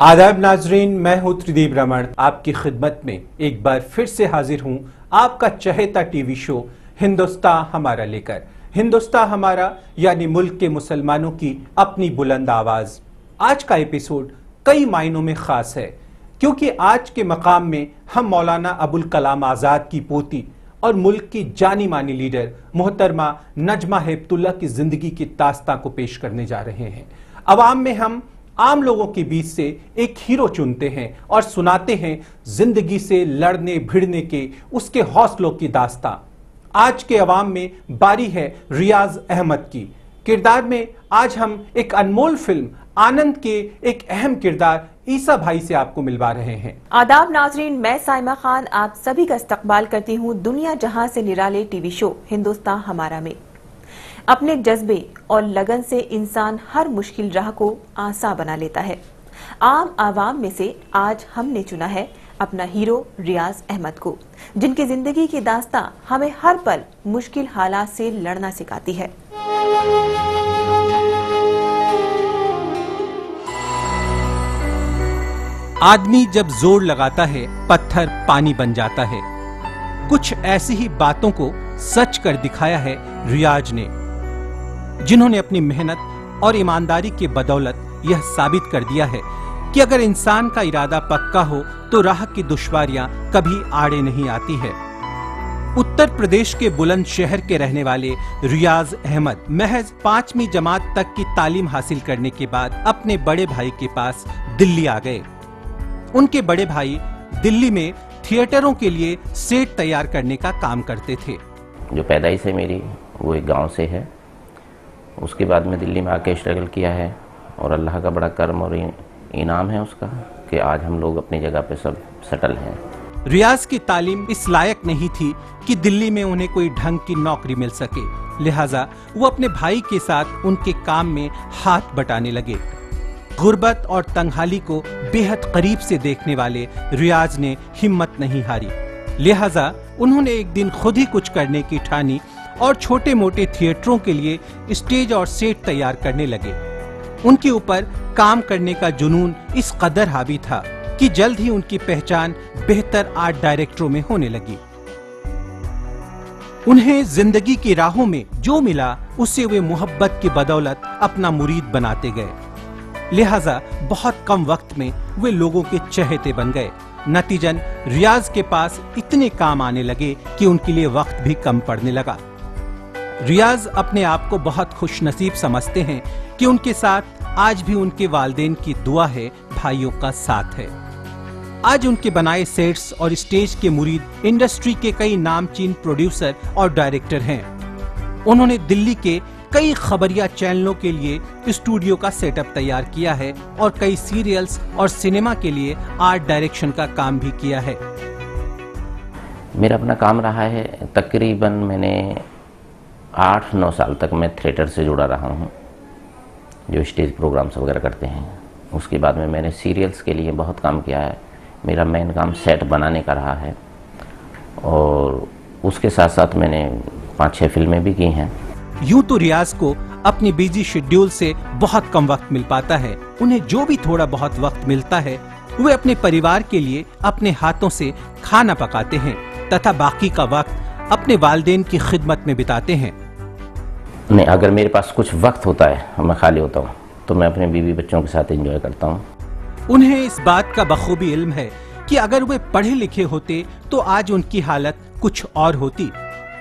आदाब नाजरीन, मैं हूं त्रिदीप रमन, आपकी खिदमत में एक बार फिर से हाजिर हूं आपका चहेता टीवी शो हिंदुस्तान हमारा लेकर। हिंदुस्तान हमारा यानी मुल्क के मुसलमानों की अपनी बुलंद आवाज। आज का एपिसोड कई मायनों में खास है क्योंकि आज के मकाम में हम मौलाना अबुल कलाम आजाद की पोती और मुल्क की जानी मानी लीडर मोहतरमा नजमा हेपतुल्लाह की जिंदगी की दास्तां को पेश करने जा रहे हैं। अवाम में हम आम लोगों के बीच से एक हीरो चुनते हैं और सुनाते हैं जिंदगी से लड़ने भिड़ने के उसके हौसलों की दास्तां। आज के अवाम में बारी है रियाज अहमद की। किरदार में आज हम एक अनमोल फिल्म आनंद के एक अहम किरदार ईसा भाई से आपको मिलवा रहे हैं। आदाब नाजरीन, मैं साइमा खान आप सभी का इस्तकबाल करती हूँ दुनिया जहां से निराले टीवी शो हिंदुस्तान हमारा में। अपने जज्बे और लगन से इंसान हर मुश्किल राह को आसान बना लेता है। आम आवाम में से आज हमने चुना है अपना हीरो रियाज अहमद को, जिनकी जिंदगी की दास्तां हमें हर पल मुश्किल हालात से लड़ना सिखाती है। आदमी जब जोर लगाता है पत्थर पानी बन जाता है। कुछ ऐसी ही बातों को सच कर दिखाया है रियाज ने, जिन्होंने अपनी मेहनत और ईमानदारी के बदौलत यह साबित कर दिया है कि अगर इंसान का इरादा पक्का हो तो राह की दुश्वारियां कभी आड़े नहीं आती है। उत्तर प्रदेश के बुलंदशहर के रहने वाले रियाज अहमद महज 5वीं जमात तक की तालीम हासिल करने के बाद अपने बड़े भाई के पास दिल्ली आ गए। उनके बड़े भाई दिल्ली में थिएटरों के लिए सेट तैयार करने का काम करते थे। जो पैदाइश है मेरी वो एक गांव से है। उसके बाद में दिल्ली में आके स्ट्रगल किया है और अल्लाह का बड़ा करम और इनाम है उसका कि आज हम लोग अपनी जगह पे सब सेटल हैं। रियाज की तालीम इस लायक नहीं थी कि दिल्ली में उन्हें कोई ढंग की नौकरी मिल सके, लिहाजा वो अपने भाई के साथ उनके काम में हाथ बटाने लगे। गुर्बत और तंगहाली को बेहद करीब से देखने वाले रियाज ने हिम्मत नहीं हारी, लिहाजा उन्होंने एक दिन खुद ही कुछ करने की ठानी और छोटे मोटे थिएटरों के लिए स्टेज और सेट तैयार करने लगे। उनके ऊपर काम करने का जुनून इस कदर हावी था कि जल्द ही उनकी पहचान बेहतर आर्ट डायरेक्टरों में होने लगी। उन्हें जिंदगी की राहों में जो मिला उसे वे मोहब्बत की बदौलत अपना मुरीद बनाते गए, लिहाजा बहुत कम वक्त में वे लोगों के चहेते बन गए। नतीजन रियाज के पास इतने काम आने लगे कि उनके लिए वक्त भी कम पड़ने लगा। रियाज अपने आप को बहुत खुशनसीब समझते हैं कि उनके साथ आज भी उनके वालिदैन की दुआ है, भाइयों का साथ है। आज उनके बनाए सेट्स और स्टेज के मुरीद इंडस्ट्री के कई नामचीन प्रोड्यूसर और डायरेक्टर हैं। उन्होंने दिल्ली के कई खबरिया चैनलों के लिए स्टूडियो का सेटअप तैयार किया है और कई सीरियल्स और सिनेमा के लिए आर्ट डायरेक्शन का काम भी किया है। मेरा अपना काम रहा है, तकरीबन मैंने 8-9 साल तक मैं थिएटर से जुड़ा रहा हूँ, जो स्टेज प्रोग्राम्स वगैरह करते हैं। उसके बाद में मैंने सीरियल्स के लिए बहुत काम किया है। मेरा मेन काम सेट बनाने का रहा है और उसके साथ साथ मैंने 5-6 फिल्में भी की हैं। यूं तो रियाज को अपनी बिजी शेड्यूल से बहुत कम वक्त मिल पाता है। उन्हें जो भी थोड़ा बहुत वक्त मिलता है वे अपने परिवार के लिए अपने हाथों से खाना पकाते हैं तथा बाकी का वक्त अपने वालिदैन की खिदमत में बिताते हैं। नहीं, अगर मेरे पास कुछ वक्त होता है, मैं खाली होता हूँ, तो मैं अपने बीवी बच्चों के साथ एंजॉय करता हूँ। उन्हें इस बात का बखूबी इल्म है कि अगर वे पढ़े लिखे होते तो आज उनकी हालत कुछ और होती,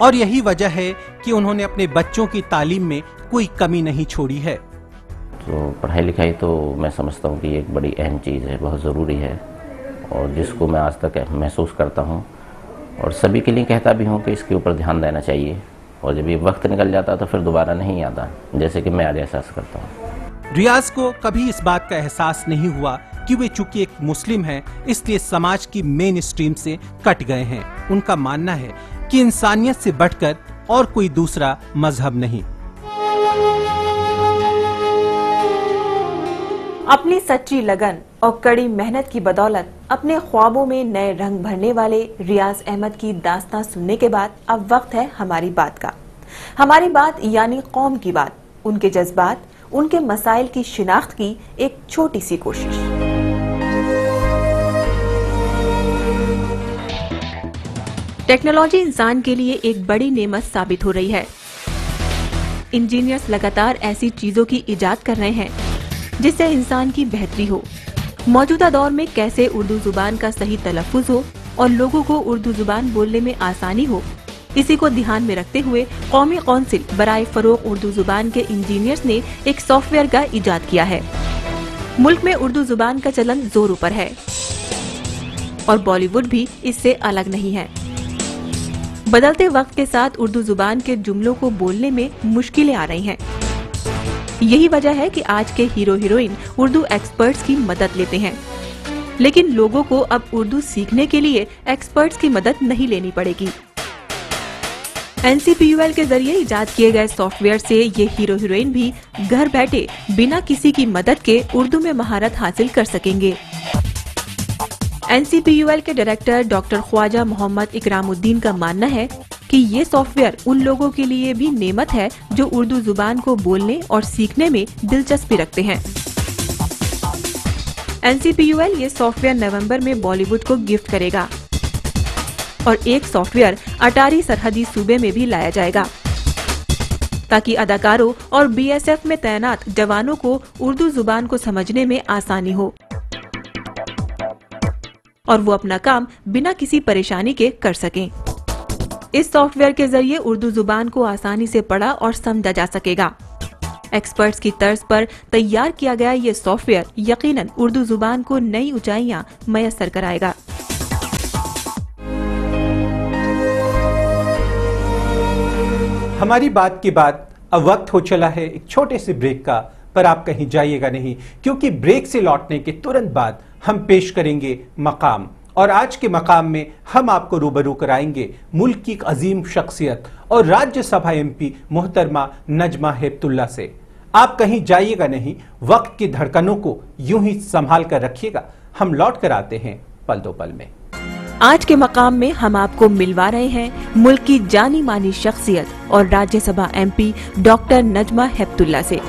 और यही वजह है कि उन्होंने अपने बच्चों की तालीम में कोई कमी नहीं छोड़ी है। तो पढ़ाई लिखाई तो मैं समझता हूँ कि एक बड़ी अहम चीज़ है, बहुत ज़रूरी है, और जिसको मैं आज तक महसूस करता हूँ और सभी के लिए कहता भी हूँ कि इसके ऊपर ध्यान देना चाहिए। और जब ये वक्त निकल जाता तो फिर दोबारा नहीं आता, जैसे कि मैं आज एहसास करता हूँ। रियाज को कभी इस बात का एहसास नहीं हुआ कि वे चूंकि एक मुस्लिम हैं इसलिए समाज की मेन स्ट्रीम से कट गए हैं। उनका मानना है कि इंसानियत से बढ़कर और कोई दूसरा मजहब नहीं। अपनी सच्ची लगन और कड़ी मेहनत की बदौलत अपने ख्वाबों में नए रंग भरने वाले रियाज अहमद की दास्तां सुनने के बाद अब वक्त है हमारी बात का। हमारी बात यानी कौम की बात, उनके जज्बात, उनके मसाइल की शिनाख्त की एक छोटी सी कोशिश। टेक्नोलॉजी इंसान के लिए एक बड़ी नेमत साबित हो रही है। इंजीनियर्स लगातार ऐसी चीजों की इजाद कर रहे हैं जिससे इंसान की बेहतरी हो। मौजूदा दौर में कैसे उर्दू जुबान का सही तलफ्फुज हो और लोगों को उर्दू जुबान बोलने में आसानी हो, इसी को ध्यान में रखते हुए कौमी कौंसिल बराए फरोग उर्दू जुबान के इंजीनियर्स ने एक सॉफ्टवेयर का इजाद किया है। मुल्क में उर्दू जुबान का चलन जोरों पर है और बॉलीवुड भी इससे अलग नहीं है। बदलते वक्त के साथ उर्दू जुबान के जुमलों को बोलने में मुश्किलें आ रही हैं। यही वजह है कि आज के हीरो हीरोइन उर्दू एक्सपर्ट्स की मदद लेते हैं, लेकिन लोगों को अब उर्दू सीखने के लिए एक्सपर्ट्स की मदद नहीं लेनी पड़ेगी। NCPUL के जरिए इजाद किए गए सॉफ्टवेयर से ये हीरो हीरोइन भी घर बैठे बिना किसी की मदद के उर्दू में महारत हासिल कर सकेंगे। NCPUL के डायरेक्टर डॉक्टर ख्वाजा मोहम्मद इकरामुद्दीन का मानना है कि ये सॉफ्टवेयर उन लोगों के लिए भी नेमत है जो उर्दू जुबान को बोलने और सीखने में दिलचस्पी रखते हैं। NCPUL ये सॉफ्टवेयर नवंबर में बॉलीवुड को गिफ्ट करेगा और एक सॉफ्टवेयर अटारी सरहदी सूबे में भी लाया जाएगा ताकि अदाकारों और BSF में तैनात जवानों को उर्दू जुबान को समझने में आसानी हो और वो अपना काम बिना किसी परेशानी के कर सकें। इस सॉफ्टवेयर के जरिए उर्दू जुबान को आसानी से पढ़ा और समझा जा सकेगा। एक्सपर्ट्स की तर्ज पर तैयार किया गया ये सॉफ्टवेयर यकीनन उर्दू जुबान को नई ऊंचाइयां मयस्सर कराएगा। हमारी बात के बाद अब वक्त हो चला है एक छोटे से ब्रेक का, पर आप कहीं जाइएगा नहीं, क्योंकि ब्रेक से लौटने के तुरंत बाद हम पेश करेंगे मकाम। और आज के मकाम में हम आपको रूबरू कराएंगे मुल्क की एक अजीम शख्सियत और राज्यसभा MP मोहतरमा नजमा हेपतुल्ला से। आप कहीं जाइएगा नहीं, वक्त की धड़कनों को यूं ही संभाल कर रखिएगा। हम लौट कर आते हैं पल दो पल में। आज के मकाम में हम आपको मिलवा रहे हैं मुल्क की जानी मानी शख्सियत और राज्यसभा MP डॉक्टर नजमा हेपतुल्ला से।